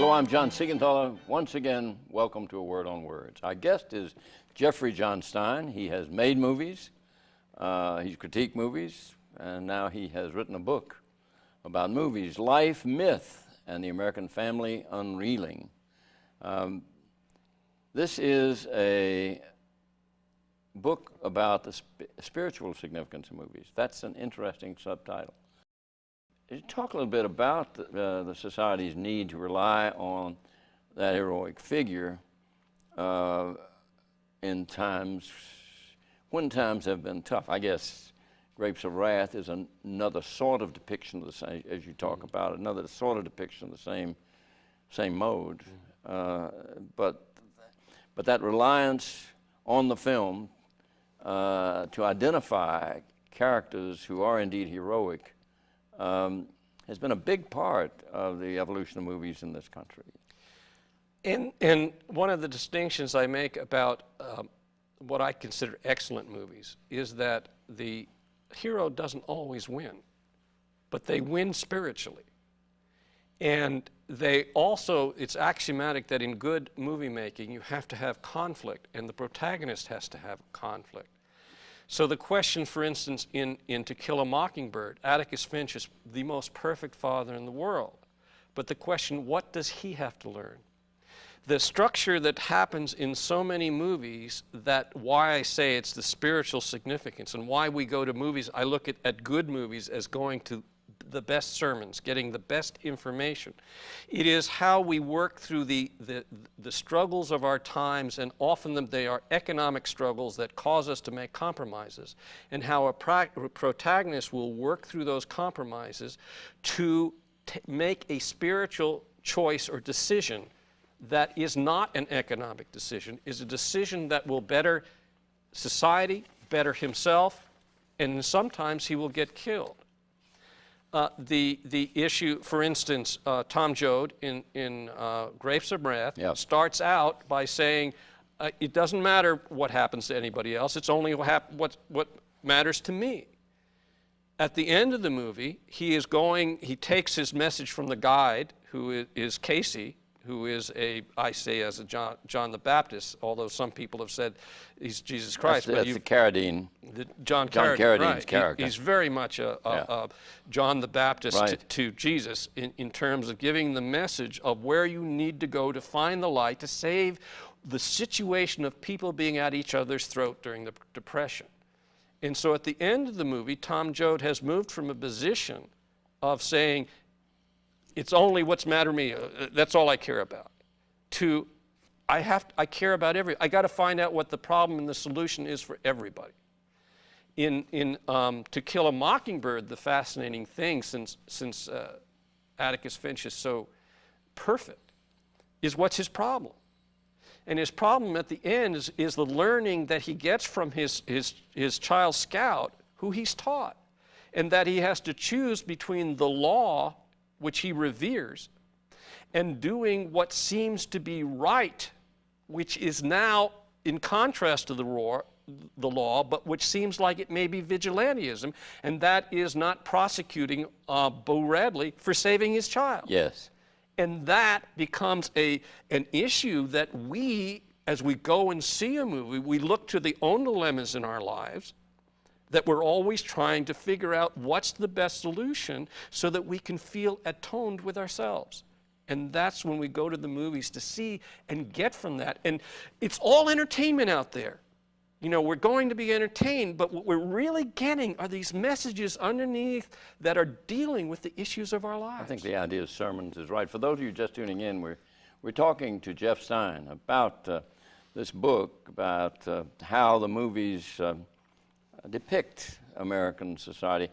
Hello, I'm John Siegenthaler. Once again, welcome to A Word on Words. Our guest is Jeffry Stein. He has made movies, he's critiqued movies, and now he has written a book about movies, Life, Myth, and the American Family, Unreeling. This is a book about the spiritual significance of movies. That's an interesting subtitle. Talk a little bit about the society's need to rely on that heroic figure in times when times have been tough. I guess Grapes of Wrath is another sort of depiction of the same, as you talk about, another sort of depiction of the same mode. But that reliance on the film to identify characters who are indeed heroic has been a big part of the evolution of movies in this country. And one of the distinctions I make about what I consider excellent movies is that the hero doesn't always win, but they win spiritually. And they also, it's axiomatic that in good movie making you have to have conflict, and the protagonist has to have conflict. So the question, for instance, in To Kill a Mockingbird, Atticus Finch is the most perfect father in the world. But the question, what does he have to learn? The structure that happens in so many movies, that why I say it's the spiritual significance and why we go to movies, I look at good movies as going to the best sermons, getting the best information. It is how we work through the struggles of our times, and often they are economic struggles that cause us to make compromises, and how a protagonist will work through those compromises to make a spiritual choice or decision that is not an economic decision, is a decision that will better society, better himself, and sometimes he will get killed. The issue, for instance, Tom Joad in Grapes of Wrath starts out by saying, it doesn't matter what happens to anybody else, it's only what matters to me. At the end of the movie, he takes his message from the guide, who is Casey, who is I say as a John the Baptist, although some people have said he's Jesus Christ. That's the Carradine. John Carradine's right. Character. He's very much a John the Baptist right. to Jesus in terms of giving the message of where you need to go to find the light to save the situation of people being at each other's throat during the Depression. And so at the end of the movie, Tom Joad has moved from a position of saying, it's only what's matter to me, that's all I care about, to I care about I got to find out what the problem and the solution is for everybody. In To Kill a Mockingbird, the fascinating thing, since Atticus Finch is so perfect, is what's his problem. And his problem at the end is the learning that he gets from his child scout, who he's taught, and that he has to choose between the law, which he reveres, and doing what seems to be right, which is now in contrast to the law, but which seems like it may be vigilantism, and that is not prosecuting Bo Radley for saving his child. Yes. And that becomes an issue that we, as we go and see a movie, we look to the own dilemmas in our lives, that we're always trying to figure out what's the best solution so that we can feel atoned with ourselves. And that's when we go to the movies to see and get from that. And it's all entertainment out there. You know, we're going to be entertained, but what we're really getting are these messages underneath that are dealing with the issues of our lives. I think the idea of sermons is right. For those of you just tuning in, we're talking to Jeff Stein about this book, about how the movies depict American society.